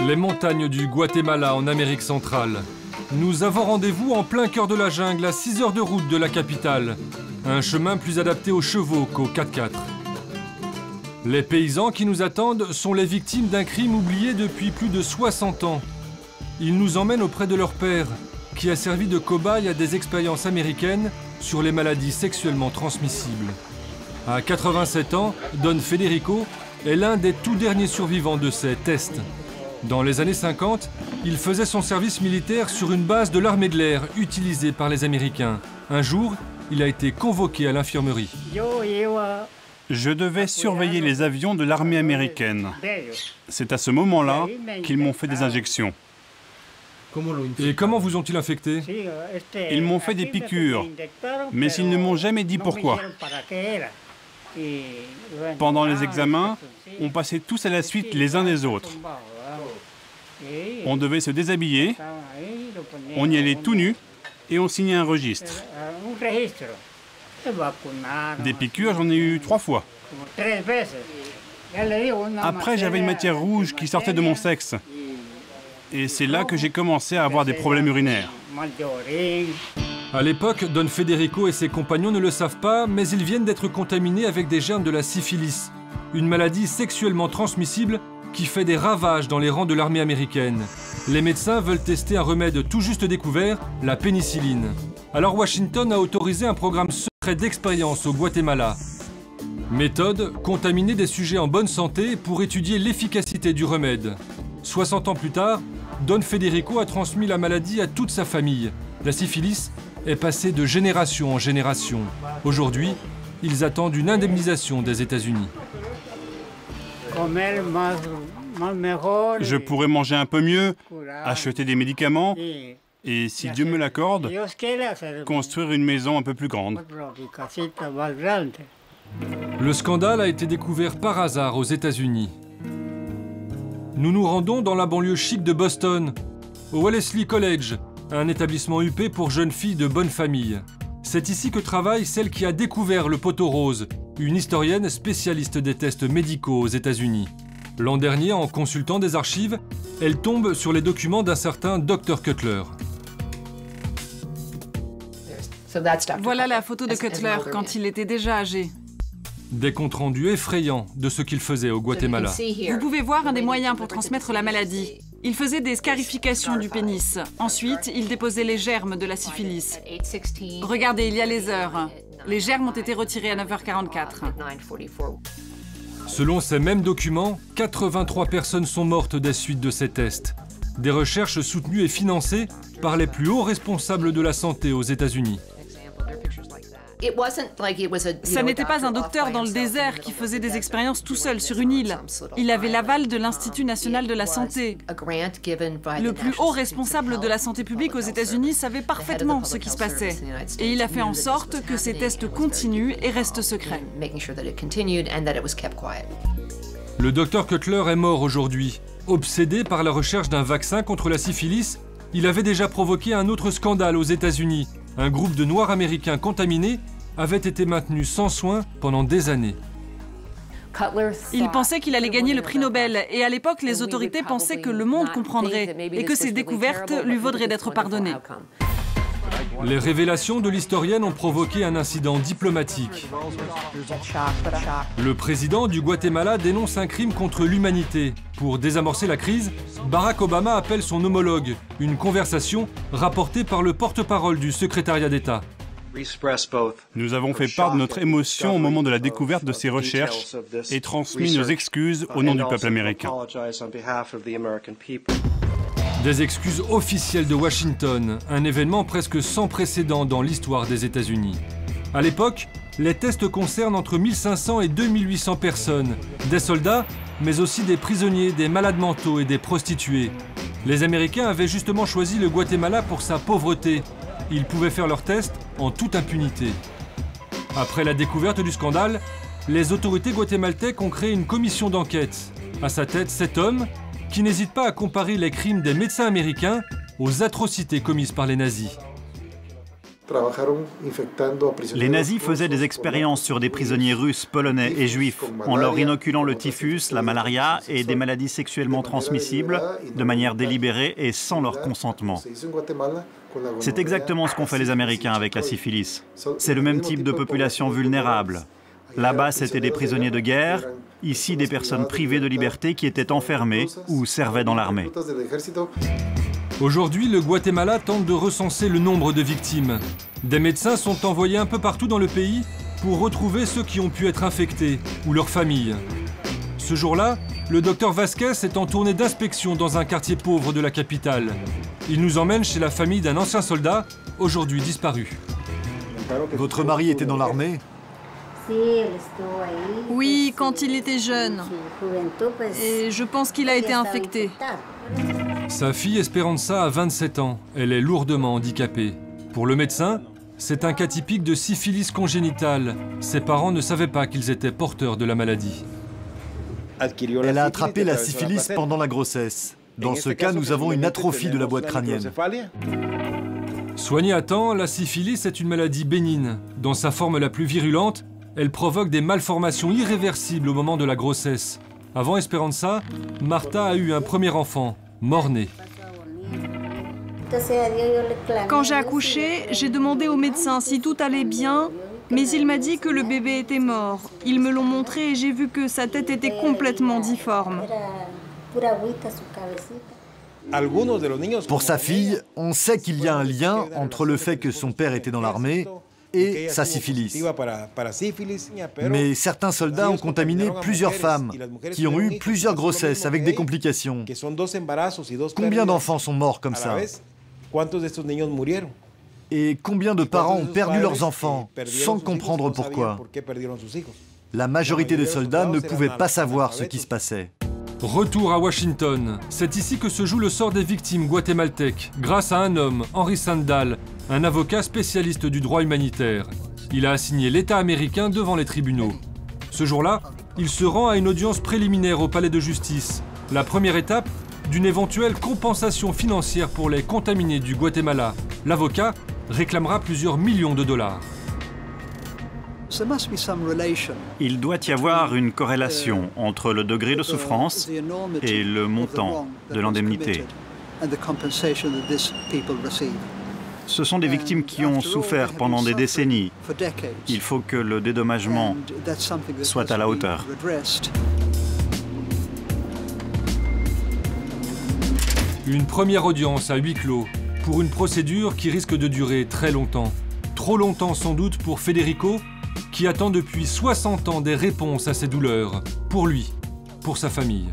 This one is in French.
Les montagnes du Guatemala en Amérique centrale. Nous avons rendez-vous en plein cœur de la jungle à 6 heures de route de la capitale. Un chemin plus adapté aux chevaux qu'aux 4x4. Les paysans qui nous attendent sont les victimes d'un crime oublié depuis plus de 60 ans. Ils nous emmènent auprès de leur père, qui a servi de cobaye à des expériences américaines sur les maladies sexuellement transmissibles. À 87 ans, Don Federico est l'un des tout derniers survivants de ces tests. Dans les années 50, il faisait son service militaire sur une base de l'armée de l'air utilisée par les Américains. Un jour, il a été convoqué à l'infirmerie. Je devais surveiller les avions de l'armée américaine. C'est à ce moment-là qu'ils m'ont fait des injections. Et comment vous ont-ils infecté? Ils m'ont fait des piqûres, mais ils ne m'ont jamais dit pourquoi. Pendant les examens, on passait tous à la suite les uns des autres. On devait se déshabiller, on y allait tout nu et on signait un registre. Des piqûres, j'en ai eu 3 fois. Après, j'avais une matière rouge qui sortait de mon sexe. Et c'est là que j'ai commencé à avoir des problèmes urinaires. À l'époque, Don Federico et ses compagnons ne le savent pas, mais ils viennent d'être contaminés avec des germes de la syphilis, une maladie sexuellement transmissible qui fait des ravages dans les rangs de l'armée américaine. Les médecins veulent tester un remède tout juste découvert, la pénicilline. Alors Washington a autorisé un programme secret d'expérience au Guatemala. Méthode, contaminer des sujets en bonne santé pour étudier l'efficacité du remède. 60 ans plus tard, Don Federico a transmis la maladie à toute sa famille. La syphilis est passée de génération en génération. Aujourd'hui, ils attendent une indemnisation des États-Unis. Je pourrais manger un peu mieux, acheter des médicaments et, si Dieu me l'accorde, construire une maison un peu plus grande. Le scandale a été découvert par hasard aux États-Unis. Nous nous rendons dans la banlieue chic de Boston, au Wellesley College, un établissement huppé pour jeunes filles de bonne famille. C'est ici que travaille celle qui a découvert le poteau rose, une historienne spécialiste des tests médicaux aux États-Unis. L'an dernier, en consultant des archives, elle tombe sur les documents d'un certain Dr Cutler. Voilà la photo de Cutler quand il était déjà âgé. Des comptes rendus effrayants de ce qu'il faisait au Guatemala. Vous pouvez voir un des moyens pour transmettre la maladie. Il faisait des scarifications du pénis. Ensuite, il déposait les germes de la syphilis. Regardez, il y a les heures. Les germes ont été retirés à 9h44. Selon ces mêmes documents, 83 personnes sont mortes des suites de ces tests. Des recherches soutenues et financées par les plus hauts responsables de la santé aux États-Unis. Ça n'était pas un docteur dans le désert qui faisait des expériences tout seul sur une île. Il avait l'aval de l'Institut national de la santé. Le plus haut responsable de la santé publique aux États-Unis savait parfaitement ce qui se passait. Et il a fait en sorte que ces tests continuent et restent secrets. Le docteur Cutler est mort aujourd'hui. Obsédé par la recherche d'un vaccin contre la syphilis, il avait déjà provoqué un autre scandale aux États-Unis. Un groupe de Noirs américains contaminés avait été maintenu sans soin pendant des années. Il pensait qu'il allait gagner le prix Nobel, et à l'époque, les autorités pensaient que le monde comprendrait et que ses découvertes lui vaudraient d'être pardonnées. Les révélations de l'historienne ont provoqué un incident diplomatique. Le président du Guatemala dénonce un crime contre l'humanité. Pour désamorcer la crise, Barack Obama appelle son homologue. Une conversation rapportée par le porte-parole du secrétariat d'État. Nous avons fait part de notre émotion au moment de la découverte de ces recherches et transmis nos excuses au nom du peuple américain. Des excuses officielles de Washington, un événement presque sans précédent dans l'histoire des États-Unis. À l'époque, les tests concernent entre 1500 et 2800 personnes, des soldats, mais aussi des prisonniers, des malades mentaux et des prostituées. Les Américains avaient justement choisi le Guatemala pour sa pauvreté. Ils pouvaient faire leurs tests en toute impunité. Après la découverte du scandale, les autorités guatémaltèques ont créé une commission d'enquête. À sa tête, 7 hommes qui n'hésitent pas à comparer les crimes des médecins américains aux atrocités commises par les nazis. Les nazis faisaient des expériences sur des prisonniers russes, polonais et juifs, en leur inoculant le typhus, la malaria et des maladies sexuellement transmissibles de manière délibérée et sans leur consentement. C'est exactement ce qu'ont fait les Américains avec la syphilis. C'est le même type de population vulnérable. Là-bas, c'était des prisonniers de guerre, ici des personnes privées de liberté qui étaient enfermées ou servaient dans l'armée. Aujourd'hui, le Guatemala tente de recenser le nombre de victimes. Des médecins sont envoyés un peu partout dans le pays pour retrouver ceux qui ont pu être infectés ou leurs familles. Ce jour-là, le docteur Vasquez est en tournée d'inspection dans un quartier pauvre de la capitale. Il nous emmène chez la famille d'un ancien soldat, aujourd'hui disparu. Votre mari était dans l'armée ? Oui, quand il était jeune. Et je pense qu'il a été infecté. Sa fille Esperanza a 27 ans. Elle est lourdement handicapée. Pour le médecin, c'est un cas typique de syphilis congénitale. Ses parents ne savaient pas qu'ils étaient porteurs de la maladie. Elle a attrapé la syphilis pendant la grossesse. Dans ce cas, nous avons une atrophie de la boîte crânienne. Soignée à temps, la syphilis est une maladie bénigne. Dans sa forme la plus virulente, elle provoque des malformations irréversibles au moment de la grossesse. Avant Esperanza, Marta a eu un premier enfant, mort-né. Quand j'ai accouché, j'ai demandé au médecin si tout allait bien, mais il m'a dit que le bébé était mort. Ils me l'ont montré et j'ai vu que sa tête était complètement difforme. Pour sa fille, on sait qu'il y a un lien entre le fait que son père était dans l'armée et sa syphilis. Mais certains soldats ont contaminé plusieurs femmes qui ont eu plusieurs grossesses avec des complications. Combien d'enfants sont morts comme ça? Et combien de parents ont perdu leurs enfants sans comprendre pourquoi? La majorité des soldats ne pouvaient pas savoir ce qui se passait. Retour à Washington. C'est ici que se joue le sort des victimes guatémaltèques, grâce à un homme, Henry Sandal, un avocat spécialiste du droit humanitaire. Il a assigné l'État américain devant les tribunaux. Ce jour-là, il se rend à une audience préliminaire au palais de justice. La première étape d'une éventuelle compensation financière pour les contaminés du Guatemala. L'avocat réclamera plusieurs millions de dollars. Il doit y avoir une corrélation entre le degré de souffrance et le montant de l'indemnité. Ce sont des victimes qui ont souffert pendant des décennies. Il faut que le dédommagement soit à la hauteur. Une première audience à huis clos pour une procédure qui risque de durer très longtemps. Trop longtemps sans doute pour Federico, qui attend depuis 60 ans des réponses à ses douleurs, pour lui, pour sa famille.